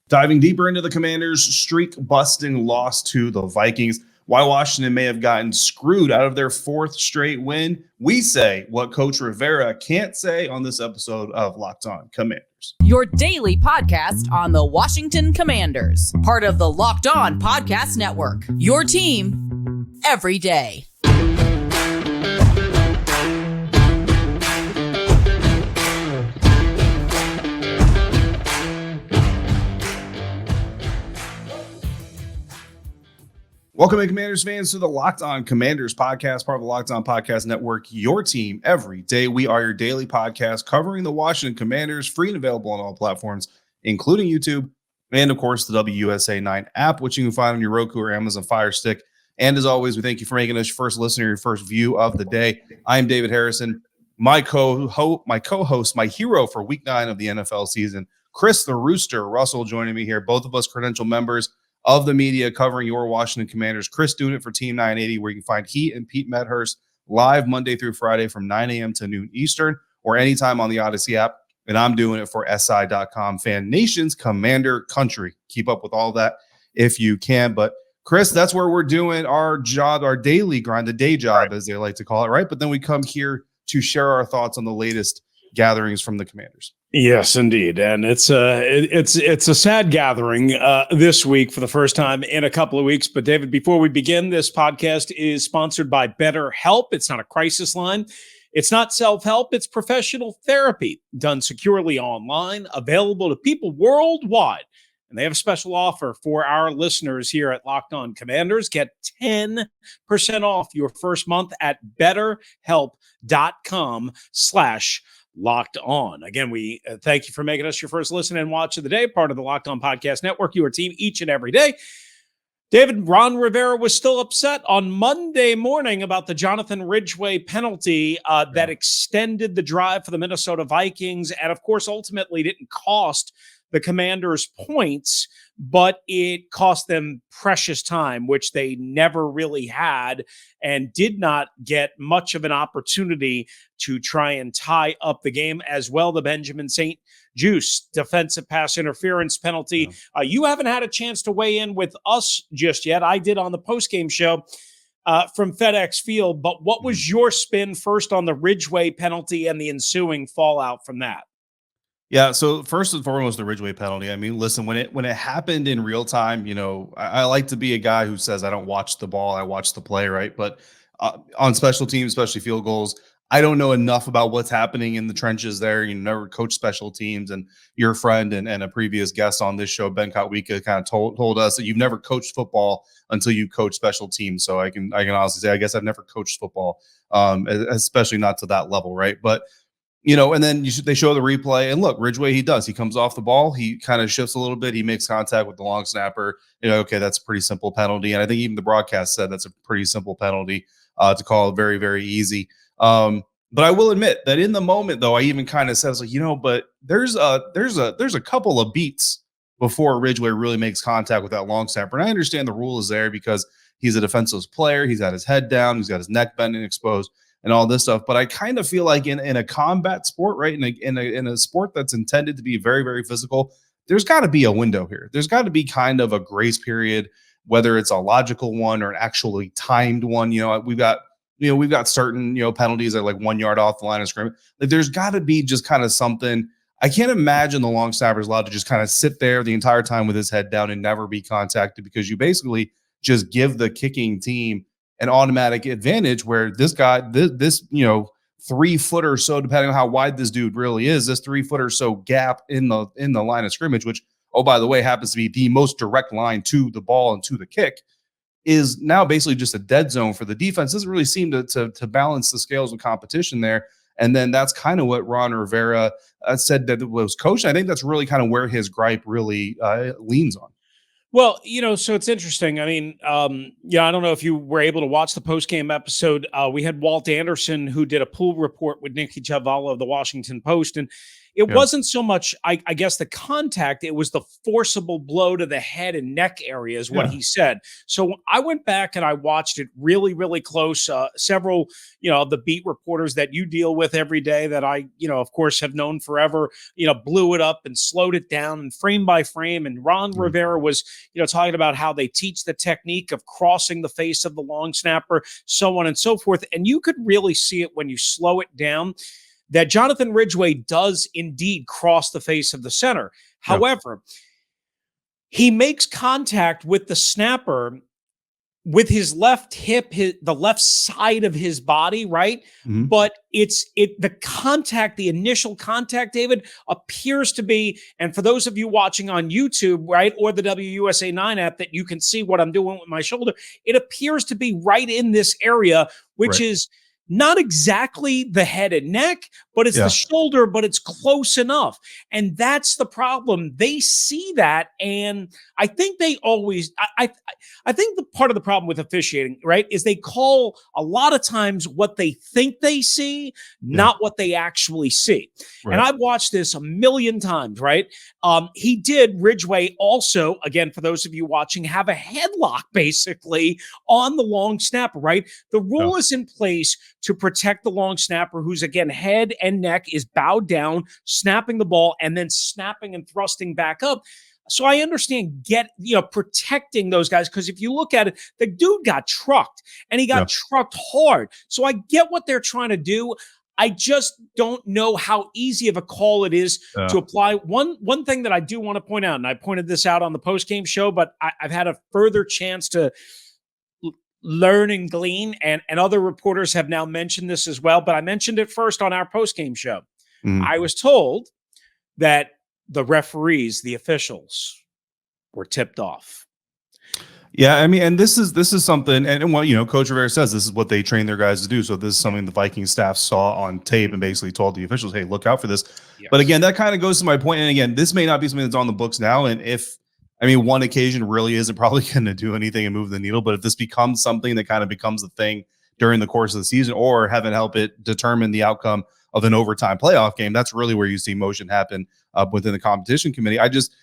Diving deeper into the Commanders' streak-busting loss to the Vikings, why Washington may have gotten screwed out of their fourth straight win, we say what Coach Rivera can't say on this episode of Locked On Commanders. Your daily podcast on the Washington Commanders, part of the Locked On Podcast Network. Your team every day. Welcome in, Commanders fans, to the Locked On Commanders podcast, part of the Locked On Podcast Network, your team every day. We are your daily podcast covering the Washington Commanders, free and available on all platforms, including YouTube, and of course, the WUSA 9 app, which you can find on your Roku or Amazon Fire Stick. And as always, we thank you for making us your first listener, your first view of the day. I am David Harrison, my co-host, my hero for Week 9 of the NFL season, Chris the Rooster Russell, joining me here, both of us credential members of the media covering your Washington Commanders. Chris doing it for Team 980, where you can find he and Pete Medhurst live Monday through Friday from 9 a.m. to noon Eastern or anytime on the Audacy app. And I'm doing it for SI.com, Fan Nation's Commander Country. Keep up with all that if you can. But Chris, that's where we're doing our job, our daily grind, the day job, as they like to call it, right? But then we come here to share our thoughts on the latest gatherings from the Commanders. Yes, indeed. And it's a sad gathering this week for the first time in a couple of weeks. But David, before we begin, this podcast is sponsored by BetterHelp. It's not a crisis line. It's not self-help. It's professional therapy done securely online, available to people worldwide. And they have a special offer for our listeners here at Locked On Commanders. Get 10% off your first month at betterhelp.com/Locked On. Again, we thank you for making us your first listen and watch of the day, part of the Locked On Podcast Network, your team each and every day. David, Ron Rivera was still upset on Monday morning about the Jonathan Ridgeway penalty that extended the drive for the Minnesota Vikings and, of course, ultimately didn't cost the Commanders points, but it cost them precious time, which they never really had and did not get much of an opportunity to try and tie up the game. As well, the Benjamin St-Juste defensive pass interference penalty. You haven't had a chance to weigh in with us just yet. I did on the postgame show from FedEx Field, but what was your spin first on the Ridgeway penalty and the ensuing fallout from that? Yeah, so first and foremost, the Ridgeway penalty. I mean, listen, when it happened in real time, you know, I like to be a guy who says I don't watch the ball, I watch the play, right? But on special teams, especially field goals, I don't know enough about what's happening in the trenches there. You never coach special teams, and your friend and a previous guest on this show, Ben Kotwika, kind of told us that you've never coached football until you coach special teams. So I can honestly say I guess I've never coached football, especially not to that level, right? But you know, and then they show the replay, and look, Ridgeway, he comes off the ball, he kind of shifts a little bit, he makes contact with the long snapper. You know, okay, that's a pretty simple penalty, and I think even the broadcast said that's a pretty simple penalty to call it very, very easy. But I will admit that in the moment, though, I even kind of says, like, you know, but there's a couple of beats before Ridgeway really makes contact with that long snapper, and I understand the rule is there because he's a defensive player, he's got his head down, he's got his neck bent and exposed, and all this stuff. But I kind of feel like in a combat sport, right, in a sport that's intended to be very, very physical, there's got to be a window here. There's got to be kind of a grace period, whether it's a logical one or an actually timed one. You know, we've got certain, you know, penalties that are like 1 yard off the line of scrimmage. Like, there's got to be just kind of something. I can't imagine the long snapper is allowed to just kind of sit there the entire time with his head down and never be contacted, because you basically just give the kicking team an automatic advantage where this guy, this 3 foot or so, depending on how wide this dude really is, this 3 foot or so gap in the line of scrimmage, which, oh, by the way, happens to be the most direct line to the ball and to the kick, is now basically just a dead zone for the defense. Doesn't really seem to balance the scales of competition there. And then that's kind of what Ron Rivera said that was coached. I think that's really kind of where his gripe really leans on. Well, you know, so it's interesting. I mean, I don't know if you were able to watch the post-game episode. We had Walt Anderson, who did a pool report with Nikki Chavala of the Washington Post. And, It Yeah. wasn't so much, I guess, the contact. It was the forcible blow to the head and neck area is what Yeah. he said. So I went back and I watched it really, really close. Several, of the beat reporters that you deal with every day that I, of course, have known forever, blew it up and slowed it down and frame by frame. And Ron Mhm. Rivera was, talking about how they teach the technique of crossing the face of the long snapper, so on and so forth. And you could really see it when you slow it down that Jonathan Ridgeway does indeed cross the face of the center. Yeah. However, he makes contact with the snapper with his left hip, the left side of his body, right? Mhm. But the initial contact, David, appears to be, and for those of you watching on YouTube, right, or the WUSA 9 app that you can see what I'm doing with my shoulder, it appears to be right in this area, which Right. is not exactly the head and neck, but it's the Yeah. shoulder, but it's close enough. And that's the problem. They see that, and I think they always, I think the part of the problem with officiating, right, is they call a lot of times what they think they see, not what they actually see. Right. And I've watched this a million times, right? Ridgeway also, again, for those of you watching, have a headlock basically on the long snapper, right? The rule is in place to protect the long snapper, who's, again, head and neck is bowed down, snapping the ball, and then snapping and thrusting back up. So I understand protecting those guys, because if you look at it, the dude got trucked, and he got trucked hard. So I get what they're trying to do. I just don't know how easy of a call it is to apply. One thing that I do want to point out, and I pointed this out on the post-game show, but I've had a further chance to learn and glean, and other reporters have now mentioned this as well, but I mentioned it first on our post-game show. Mhm. I was told that the referees, the officials, were tipped off. Yeah, I mean, and this is something, and what Coach Rivera says, this is what they train their guys to do. So this is something the Viking staff saw on tape and basically told the officials, "Hey, look out for this." Yes. But again, that kind of goes to my point. And again, this may not be something that's on the books now. And one occasion really isn't probably going to do anything and move the needle. But if this becomes something that kind of becomes a thing during the course of the season, or heaven help it, determine the outcome of an overtime playoff game, that's really where you see motion happen within the competition committee.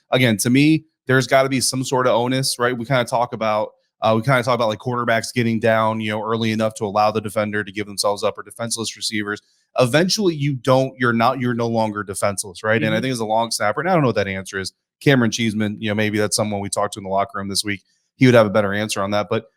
Again, to me, there's got to be some sort of onus, right? We kind of talk about like quarterbacks getting down, early enough to allow the defender to give themselves up, or defenseless receivers. Eventually, you're no longer defenseless, right? Mm-hmm. And I think as a long snapper, and I don't know what that answer is. Cameron Cheeseman, maybe that's someone we talked to in the locker room this week. He would have a better answer on that. But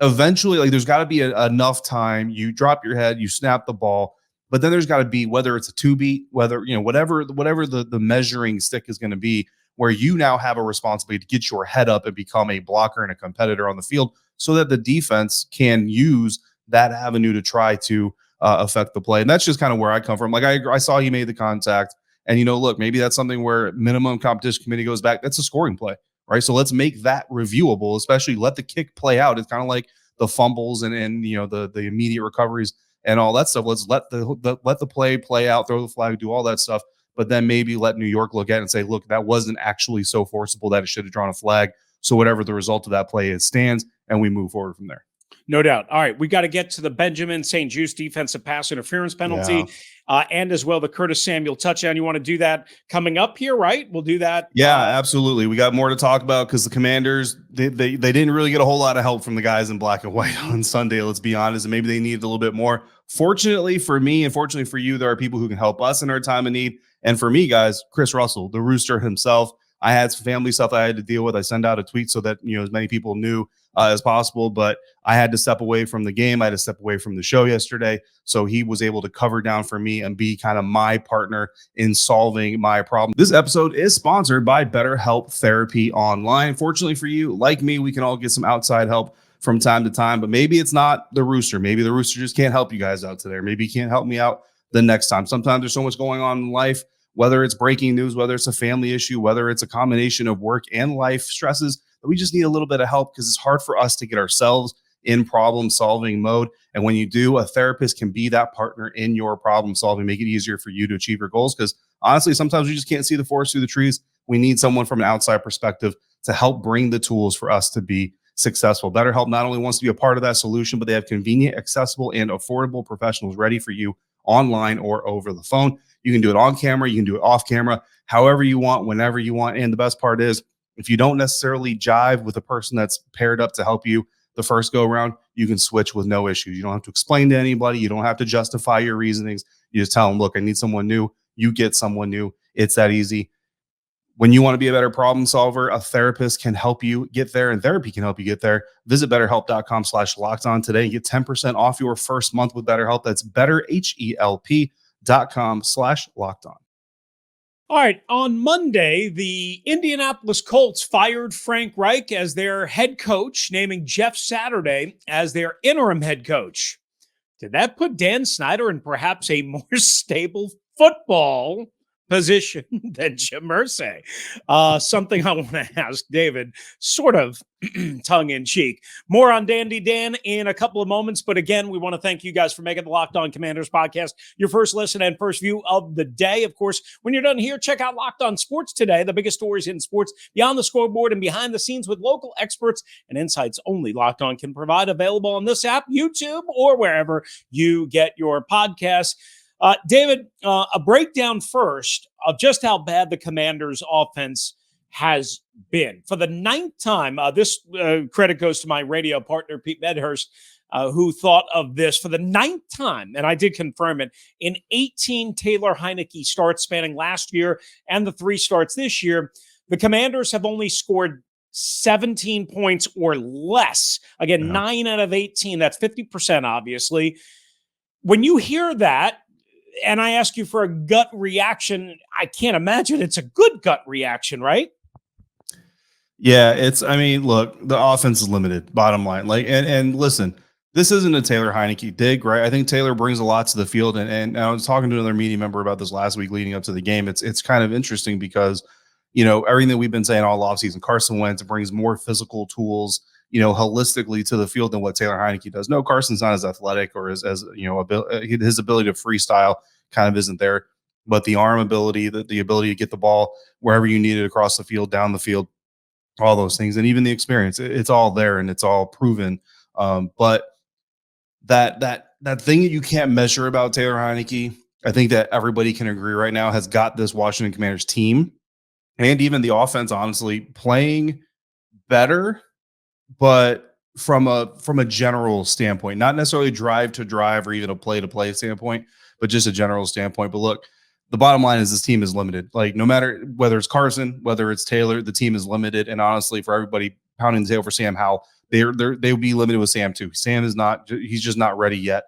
eventually, like, there's got to be enough time. You drop your head, you snap the ball, but then there's got to be, whether it's a 2-beat, whether whatever the measuring stick is going to be, where you now have a responsibility to get your head up and become a blocker and a competitor on the field, so that the defense can use that avenue to try to affect the play. And that's just kind of where I come from. Like, I saw he made the contact, and look, maybe that's something where minimum competition committee goes back. That's a scoring play, right? So let's make that reviewable, especially let the kick play out. It's kind of like the fumbles and the immediate recoveries and all that stuff. Let's let the play out, throw the flag, do all that stuff. But then maybe let New York look at it and say, look, that wasn't actually so forcible that it should have drawn a flag. So whatever the result of that play is stands, and we move forward from there. No doubt. All right, we got to get to the Benjamin St-Juste defensive pass interference penalty, and as well the Curtis Samuel touchdown. You want to do that coming up here, right? We'll do that. Yeah, absolutely. We got more to talk about, because the Commanders, they didn't really get a whole lot of help from the guys in black and white on Sunday, let's be honest, and maybe they needed a little bit more. Fortunately for me, and fortunately for you, there are people who can help us in our time of need. And for me, guys, Chris Russell, the Rooster himself. I had some family stuff I had to deal with. I sent out a tweet so that as many people knew as possible, but I had to step away from the game. I had to step away from the show yesterday, so he was able to cover down for me and be kind of my partner in solving my problem. This episode is sponsored by BetterHelp Therapy Online. Fortunately for you, like me, we can all get some outside help from time to time, but maybe it's not the Rooster. Maybe the Rooster just can't help you guys out today, or maybe he can't help me out the next time. Sometimes there's so much going on in life, whether it's breaking news, whether it's a family issue, whether it's a combination of work and life stresses, that we just need a little bit of help, because it's hard for us to get ourselves in problem solving mode. And when you do, a therapist can be that partner in your problem solving, make it easier for you to achieve your goals. Because honestly, sometimes we just can't see the forest through the trees. We need someone from an outside perspective to help bring the tools for us to be successful. BetterHelp not only wants to be a part of that solution, but they have convenient, accessible, and affordable professionals ready for you online or over the phone. You can do it on camera, you can do it off camera, however you want, whenever you want. And the best part is, if you don't necessarily jive with a person that's paired up to help you the first go around, you can switch with no issues. You don't have to explain to anybody. You don't have to justify your reasonings. You just tell them, look, I need someone new. You get someone new. It's that easy. When you want to be a better problem solver, a therapist can help you get there, and therapy can help you get there. Visit betterhelp.com/lockedon today and get 10% off your first month with BetterHelp. That's betterhelp.com/lockedon. All right. On Monday, the Indianapolis Colts fired Frank Reich as their head coach, naming Jeff Saturday as their interim head coach. Did that put Dan Snyder in perhaps a more stable football position than Jim Irsay? Something I want to ask David, sort of tongue-in-cheek. More on Dandy Dan in a couple of moments, but again, we want to thank you guys for making the Locked On Commanders podcast your first listen and first view of the day. Of course, when you're done here, check out Locked On Sports Today, the biggest stories in sports beyond the scoreboard and behind the scenes with local experts and insights only Locked On can provide, available on this app, YouTube, or wherever you get your podcasts. David, a breakdown first of just how bad the Commanders' offense has been. For the ninth time, this credit goes to my radio partner, Pete Medhurst, who thought of this for the ninth time, and I did confirm it, in 18 Taylor Heinicke starts spanning last year and the 3 starts this year, the Commanders have only scored 17 points or less. Again, 9 out of 18. That's 50%, obviously. When you hear that, and I ask you for a gut reaction, I can't imagine it's a good gut reaction, right? Yeah, look, the offense is limited, bottom line. And listen, this isn't a Taylor Heinicke dig, right? I think Taylor brings a lot to the field. And I was talking to another media member about this last week leading up to the game. It's kind of interesting because, everything that we've been saying all offseason, Carson Wentz brings more physical tools, holistically to the field than what Taylor Heinicke does. No, Carson's not as athletic or his ability to freestyle kind of isn't there, but the arm ability, the ability to get the ball wherever you need it across the field, down the field, all those things, and even the experience, it's all there and it's all proven. But that thing that you can't measure about Taylor Heinicke, I think that everybody can agree right now, has got this Washington Commanders team and even the offense, honestly, playing better, but from a general standpoint, not necessarily drive to drive or even a play to play standpoint, but just a general standpoint. But look, the bottom line is this team is limited. Like, no matter whether it's Carson, whether it's Taylor, the team is limited. And honestly, for everybody pounding the table for Sam Howell, they will be limited with Sam too. Sam is not, he's just not ready yet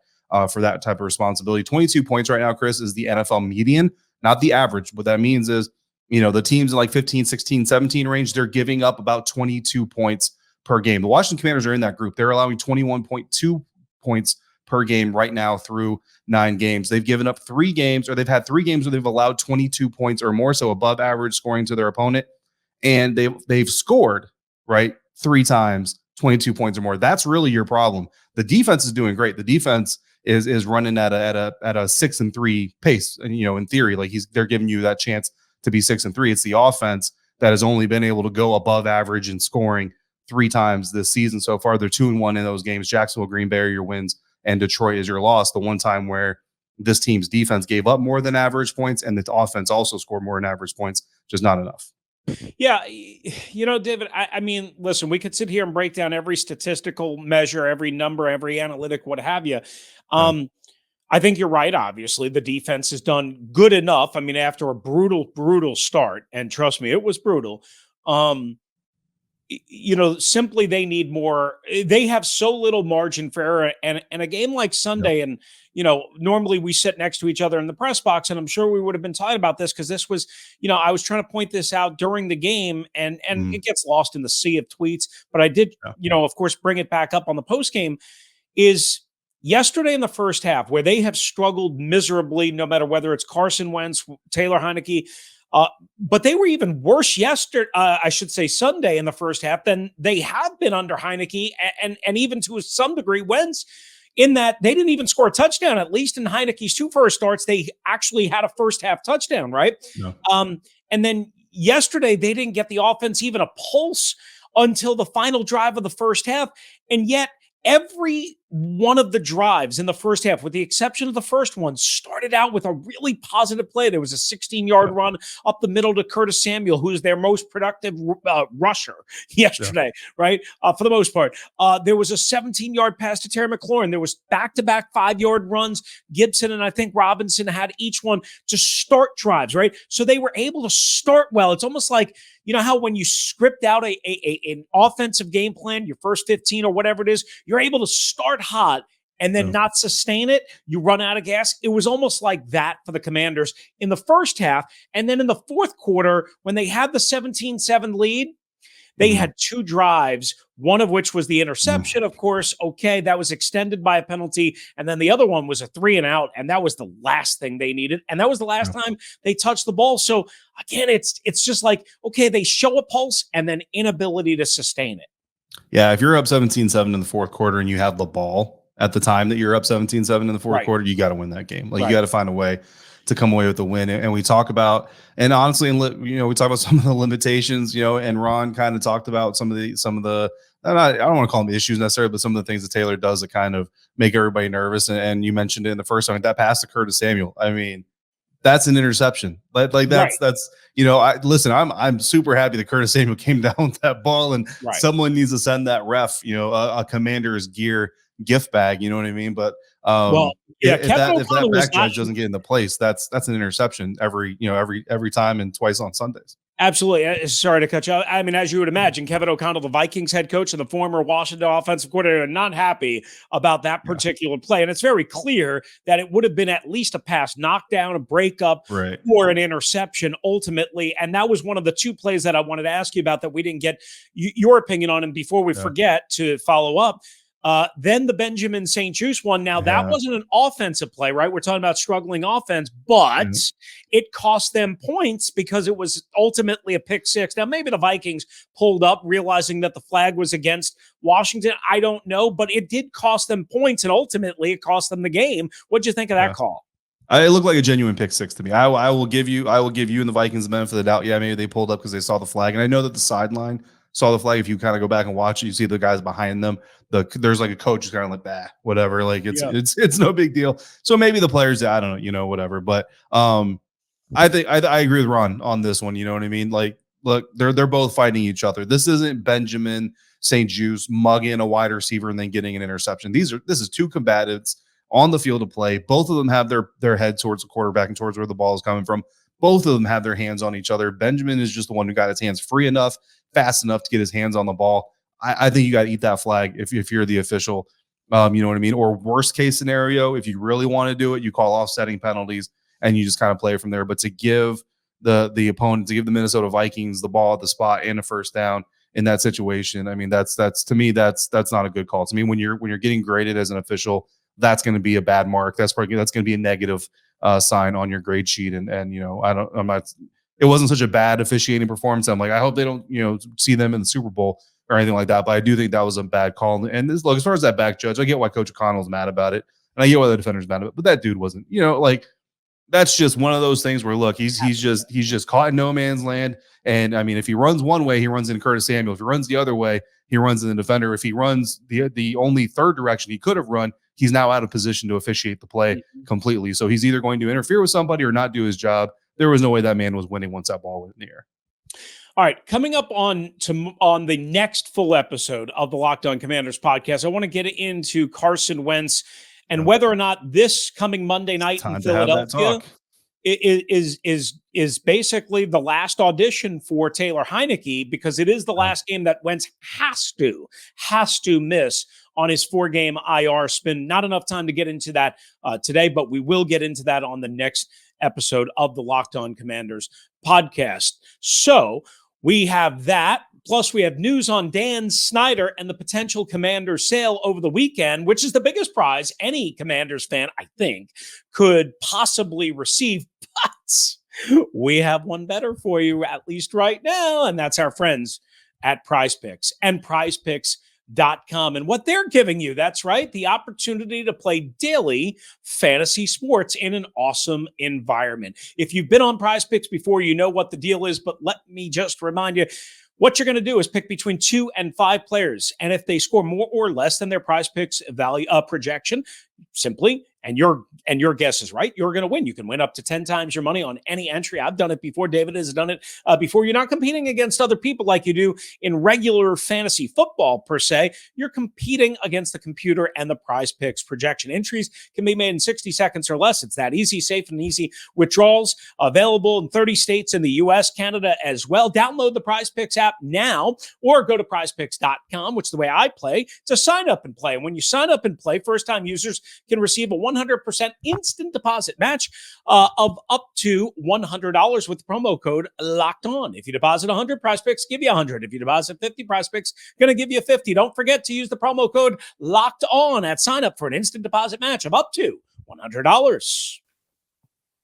for that type of responsibility. 22 points right now, Chris, is the NFL median, not the average. What that means is, the teams in like 15, 16, 17 range, they're giving up about 22 points per game. The Washington Commanders are in that group. They're allowing 21.2 points per game right now through 9 games. They've given up 3 games, or they've had 3 games where they've allowed 22 points or more, so above average scoring to their opponent. And they've scored, right, 3 times, 22 points or more. That's really your problem. The defense is doing great. The defense is running at a 6-3 pace. And, in theory, like they're giving you that chance to be 6-3. It's the offense that has only been able to go above average in scoring 3 times this season so far. They're 2-1 in those games. Jacksonville, Green Bay are your wins, and Detroit is your loss. The one time where this team's defense gave up more than average points and the offense also scored more than average points, just not enough. Yeah. David, I mean, listen, we could sit here and break down every statistical measure, every number, every analytic, what have you. I think you're right. Obviously, the defense has done good enough. I mean, after a brutal start, and trust me, it was brutal. Simply they need more. They have so little margin for error. And a game like Sunday, and, normally we sit next to each other in the press box, and I'm sure we would have been talking about this because this was, I was trying to point this out during the game, and it gets lost in the sea of tweets. But I did, of course, bring it back up on the post game. Is yesterday in the first half, where they have struggled miserably, no matter whether it's Carson Wentz, Taylor Heinicke, but they were even worse Sunday in the first half than they have been under Heinicke and even to some degree Wentz, in that they didn't even score a touchdown. At least in Heinicke's 2 first starts, they actually had a first half touchdown, right? No. And then yesterday, they didn't get the offense even a pulse until the final drive of the first half. And yet every one of the drives in the first half, with the exception of the first one, started out with a really positive play. There was a 16-yard run up the middle to Curtis Samuel, who is their most productive rusher yesterday, right? For the most part. There was a 17-yard pass to Terry McLaurin. There was back-to-back 5-yard runs. Gibson and I think Robinson had each one to start drives, right? So they were able to start well. It's almost like, you know how when you script out an offensive game plan, your first 15 or whatever it is, you're able to start hot and then not sustain it. You run out of gas. It was almost like that for the Commanders in the first half. And then in the fourth quarter, when they had the 17-7 lead, they had 2 drives, one of which was the interception, of course. Okay, that was extended by a penalty. And then the other one was a 3-and-out, and that was the last thing they needed. And that was the last time they touched the ball. So, again, it's just like, okay, they show a pulse and then inability to sustain it. Yeah, if you're up 17-7 in the fourth quarter and you have the ball at the time that you're up 17-7 in the fourth quarter, you got to win that game. Like, you got to find a way to come away with the win. And we talk about, and honestly, we talk about some of the limitations, and Ron kind of talked about some of the, I don't want to call them issues necessarily, but some of the things that Taylor does that kind of make everybody nervous. And you mentioned it in the first time, that pass to Curtis Samuel. I mean, that's an interception. Like that's listen, I'm super happy that Curtis Samuel came down with that ball, and someone needs to send that ref, a Commander's gear gift bag. You know what I mean? But if that back judge doesn't get into place, that's an interception every time and twice on Sundays. Absolutely. Sorry to cut you out. I mean, as you would imagine, Kevin O'Connell, the Vikings head coach and the former Washington offensive coordinator, are not happy about that particular play. And it's very clear that it would have been at least a pass, knockdown, a breakup, or an interception ultimately. And that was one of the 2 plays that I wanted to ask you about that we didn't get your opinion on. And before we forget to follow up, then the Benjamin St-Juste one. Now, that wasn't an offensive play, right? We're talking about struggling offense, but it cost them points because it was ultimately a pick 6. Now, maybe the Vikings pulled up, realizing that the flag was against Washington. I don't know, but it did cost them points, and ultimately it cost them the game. What'd you think of that call? It looked like a genuine pick 6 to me. I will give you and the Vikings the benefit of the doubt. Yeah, maybe they pulled up because they saw the flag, and I know that the sideline saw the flag. If you kind of go back and watch it, you see the guys behind them. There's like a coach who's kind of like, whatever. Like it's no big deal. So maybe the players, I don't know, whatever. But I think I agree with Ron on this one. You know what I mean? Like, look, they're both fighting each other. This isn't Benjamin St-Juste mugging a wide receiver and then getting an interception. This is 2 combatants on the field of play. Both of them have their head towards the quarterback and towards where the ball is coming from. Both of them have their hands on each other. Benjamin is just the one who got his hands free enough, fast enough to get his hands on the ball. I think you got to eat that flag if you're the official. You know what I mean? Or worst case scenario, if you really want to do it, you call offsetting penalties and you just kind of play from there. But to give the opponent, to give the Minnesota Vikings the ball at the spot and a first down in that situation, I mean, that's to me, that's not a good call. To me, when you're getting graded as an official, that's going to be a bad mark. That's going to be a negative sign on your grade sheet. And it wasn't such a bad officiating performance. I'm like, I hope they don't, see them in the Super Bowl or anything like that. But I do think that was a bad call. And as far as that back judge, I get why Coach O'Connell's mad about it, and I get why the defender's mad about it. But that dude wasn't, that's just one of those things where, look, he's just caught in no man's land. And I mean, if he runs one way, he runs in Curtis Samuel. If he runs the other way, he runs in the defender. If he runs the only third direction he could have run, he's now out of position to officiate the play completely. So he's either going to interfere with somebody or not do his job. There was no way that man was winning once that ball went in the air. All right, coming up on the next full episode of the Locked On Commanders podcast, I want to get into Carson Wentz and whether or not this coming Monday night in Philadelphia is basically the last audition for Taylor Heinicke, because it is the last game that Wentz has to miss on his 4-game IR spin. Not enough time to get into that today, but we will get into that on the next episode of the Locked On Commanders podcast. So we have that. Plus, we have news on Dan Snyder and the potential Commanders sale over the weekend, which is the biggest prize any Commanders fan, I think, could possibly receive. But we have one better for you, at least right now, and that's our friends at Prize Picks. And Prize Picks And what they're giving you, that's right, the opportunity to play daily fantasy sports in an awesome environment. If you've been on Prize Picks before, you know what the deal is, but let me just remind you, what you're going to do is pick between 2 and 5 players. And if they score more or less than their Prize Picks value projection, simply, and your guess is right, you're going to win. You can win up to 10 times your money on any entry. I've done it before. David has done it before. You're not competing against other people like you do in regular fantasy football, per se. You're competing against the computer and the Prize Picks projection. Entries can be made in 60 seconds or less. It's that easy, safe, and easy withdrawals available in 30 states in the U.S., Canada as well. Download the Prize Picks app now or go to prizepicks.com, which is the way I play, to sign up and play. And when you sign up and play, first-time users can receive a 100% instant deposit match of up to $100 with the promo code Locked On. If you deposit 100, Prize Picks give you 100. If you deposit 50, Prize Picks going to give you 50. Don't forget to use the promo code Locked On at sign up for an instant deposit match of up to $100.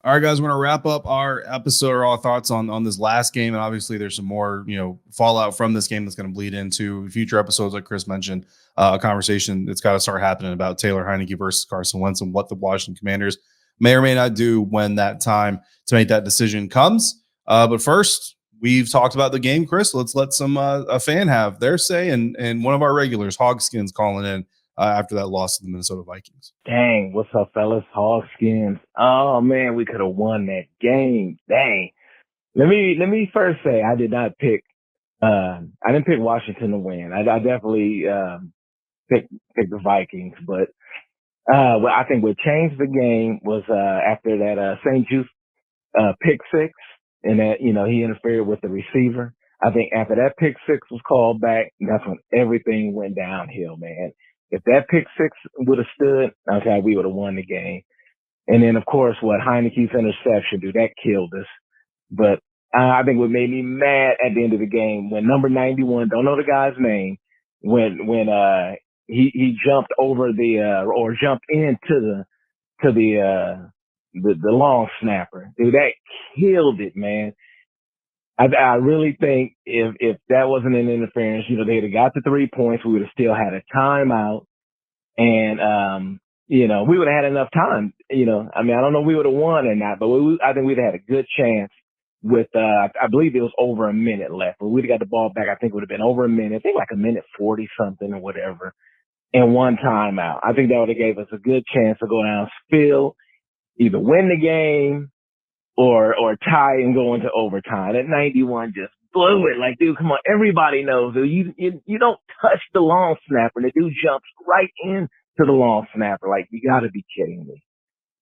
All right, guys, we're going to wrap up our episode or our thoughts on this last game. And obviously there's some more, fallout from this game that's going to bleed into future episodes. Like Chris mentioned, a conversation that's got to start happening about Taylor Heinicke versus Carson Wentz and what the Washington Commanders may or may not do when that time to make that decision comes. But first, we've talked about the game, Chris. Let's let a fan have their say. And one of our regulars, Hogskins, calling in after that loss to the Minnesota Vikings. Dang, what's up, fellas? Hogskins. Oh man, we could have won that game. Dang. Let me first say I did not pick. I didn't pick Washington to win. I definitely picked the Vikings, but what I think what changed the game was after that St-Juste pick six, and that he interfered with the receiver. I think after that pick six was called back, that's when everything went downhill, man. If that pick six would have stood, okay, we would have won the game. And then, of course, what Heinicke's interception, dude, that killed us. But I think what made me mad at the end of the game when number 91, don't know the guy's name, when he jumped over or jumped into the long snapper, dude, that killed it, man. I really think if that wasn't an interference, they'd have got the 3 points. We would have still had a timeout, and we would have had enough time. I don't know if we would have won or not, but I think we'd have had a good chance with. I believe it was over a minute left. But we'd have got the ball back. I think it would have been over a minute. I think like a minute 40 something or whatever, and one timeout. I think that would have gave us a good chance to go down, still either win the game or tie and go into overtime. That 91 just blew it. Like, dude, come on. Everybody knows, dude, you don't touch the long snapper. The dude jumps right into the long snapper. Like, you got to be kidding me.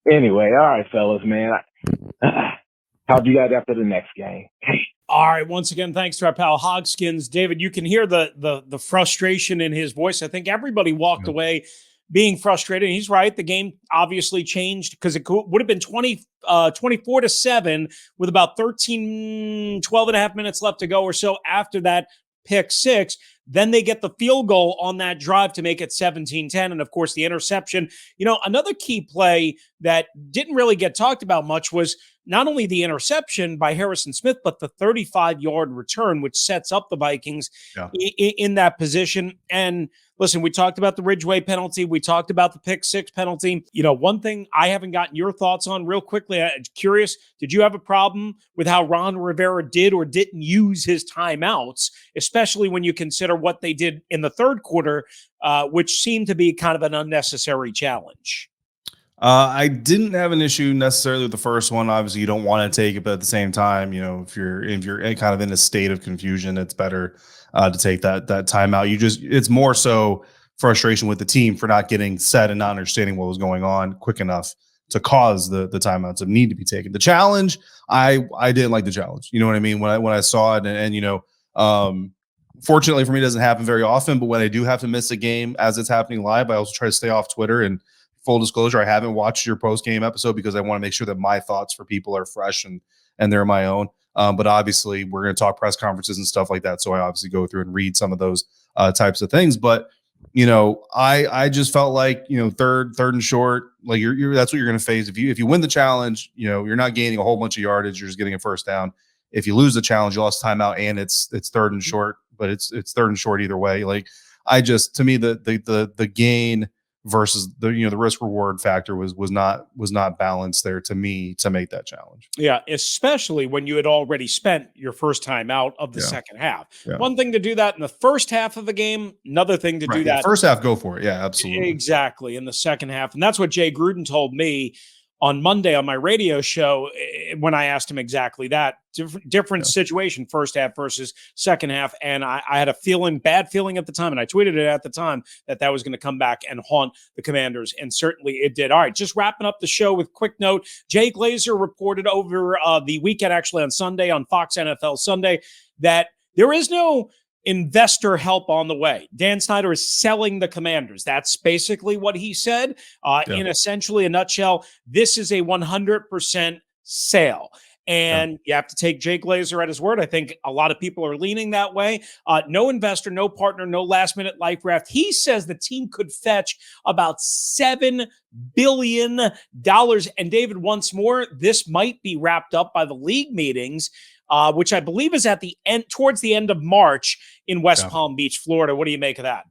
Anyway, all right, fellas, man. How'd you guys after the next game? All right. Once again, thanks to our pal Hogskins. David, you can hear the frustration in his voice. I think everybody walked away being frustrated. He's right. The game obviously changed because it would have been 24-7 with about 12 and a half minutes left to go or so after that pick six. Then they get the field goal on that drive to make it 17-10. And of course, the interception. Another key play that didn't really get talked about much was not only the interception by Harrison Smith, but the 35-yard return, which sets up the Vikings in that position. And listen, we talked about the Ridgeway penalty. We talked about the pick six penalty. One thing I haven't gotten your thoughts on real quickly. I'm curious, did you have a problem with how Ron Rivera did or didn't use his timeouts, especially when you consider what they did in the third quarter, which seemed to be kind of an unnecessary challenge? I didn't have an issue necessarily with the first one. Obviously, you don't want to take it, but at the same time, if you're kind of in a state of confusion, it's better to take that timeout. It's more so frustration with the team for not getting set and not understanding what was going on quick enough to cause the timeouts to need to be taken. The challenge, I didn't like the challenge. You know what I mean? When I saw it, and fortunately for me, it doesn't happen very often. But when I do have to miss a game as it's happening live, I also try to stay off Twitter. And full disclosure, I haven't watched your post-game episode because I want to make sure that my thoughts for people are fresh and they're my own. But obviously, we're going to talk press conferences and stuff like that. So I obviously go through and read some of those types of things. But I just felt like third and short, like you're that's what you're going to face if you win the challenge. You're not gaining a whole bunch of yardage. You're just getting a first down. If you lose the challenge, you lost timeout, and it's third and short. But it's third and short either way. Like to me, the gain versus the risk reward factor was not balanced there to me to make that challenge. Yeah, especially when you had already spent your first time out of the Yeah. second half. Yeah. One thing to do that in the first half of the game, another thing to do Right. Yeah. that First half, go for it. Yeah, absolutely. exactly in the second half. And that's what Jay Gruden told me on Monday on my radio show when I asked him exactly that. Different situation, first half versus second half. And I had a bad feeling at the time, and I tweeted it at the time that was going to come back and haunt the Commanders. And certainly it did. All right, just wrapping up the show with a quick note. Jay Glazer reported over the weekend, actually on Sunday, on Fox NFL Sunday, that there is no investor help on the way. Dan Snyder is selling the Commanders. That's basically what he said. In essentially a nutshell, this is a 100% sale. And you have to take Jay Glazer at his word. I think a lot of people are leaning that way. No investor, no partner, no last minute life raft. He says the team could fetch about $7 billion. And David, once more, this might be wrapped up by the league meetings, which I believe is towards the end of March in West Palm Beach, Florida. What do you make of that?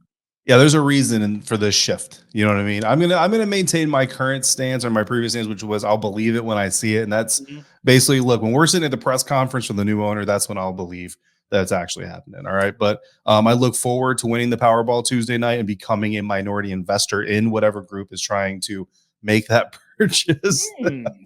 Yeah, there's a reason for this shift. You know what I mean? I'm gonna maintain my current stance or my previous stance, which was I'll believe it when I see it. And that's basically, look, when we're sitting at the press conference for the new owner, that's when I'll believe that's actually happening. All right. But I look forward to winning the Powerball Tuesday night and becoming a minority investor in whatever group is trying to make that purchase.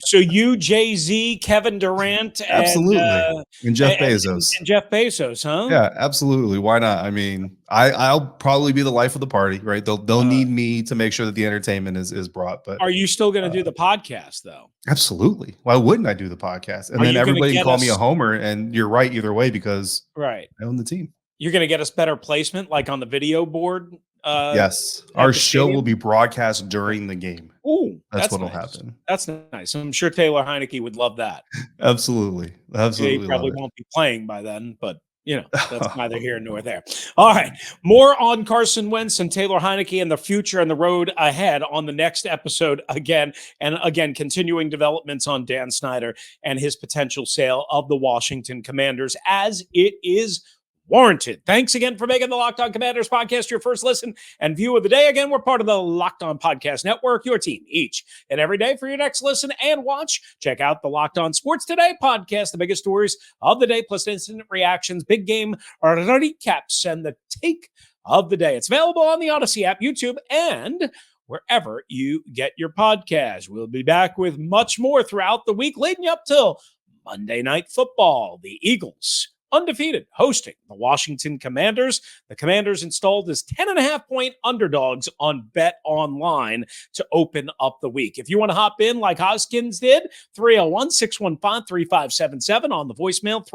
So you, Jay-Z, Kevin Durant, absolutely, and Jeff Bezos. And Jeff Bezos, huh? Yeah, absolutely. Why not? I mean, I'll probably be the life of the party, right? They'll need me to make sure that the entertainment is brought. But are you still going to do the podcast though? Absolutely. Why wouldn't I do the podcast? And then everybody can call me a homer, and you're right either way because I own the team. You're going to get us better placement, like on the video board. Yes, our show will be broadcast during the game. Ooh, that's what'll happen. That's nice. I'm sure Taylor Heinicke would love that. Absolutely. He probably won't be playing by then, but that's neither here nor there. All right, more on Carson Wentz and Taylor Heinicke and the future and the road ahead on the next episode again. And again, continuing developments on Dan Snyder and his potential sale of the Washington Commanders as it is warranted. Thanks again for making the Locked On Commanders podcast your first listen and view of the day. Again, we're part of the Locked On Podcast Network, your team each and every day. For your next listen and watch, check out the Locked On Sports Today podcast, the biggest stories of the day, plus instant reactions, big game recaps, and the take of the day. It's available on the Audacy app, YouTube, and wherever you get your podcast. We'll be back with much more throughout the week, leading up till Monday Night Football. The Eagles undefeated, hosting the Washington Commanders. The Commanders installed as 10.5-point underdogs on Bet Online to open up the week. If you want to hop in like Hoskins did, 301-615-3577 on the voicemail,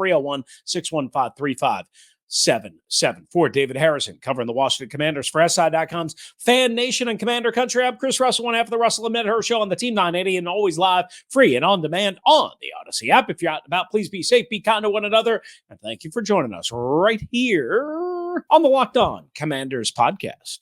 301-615-3577. For David Harrison, covering the Washington Commanders for SI.com's Fan Nation and Commander Country. I'm Chris Russell, one half of the Russell and Medhurst Show on the Team 980 and always live, free and on demand on the Audacy app. If you're out and about, please be safe, be kind to one another, and thank you for joining us right here on the Locked On Commanders podcast.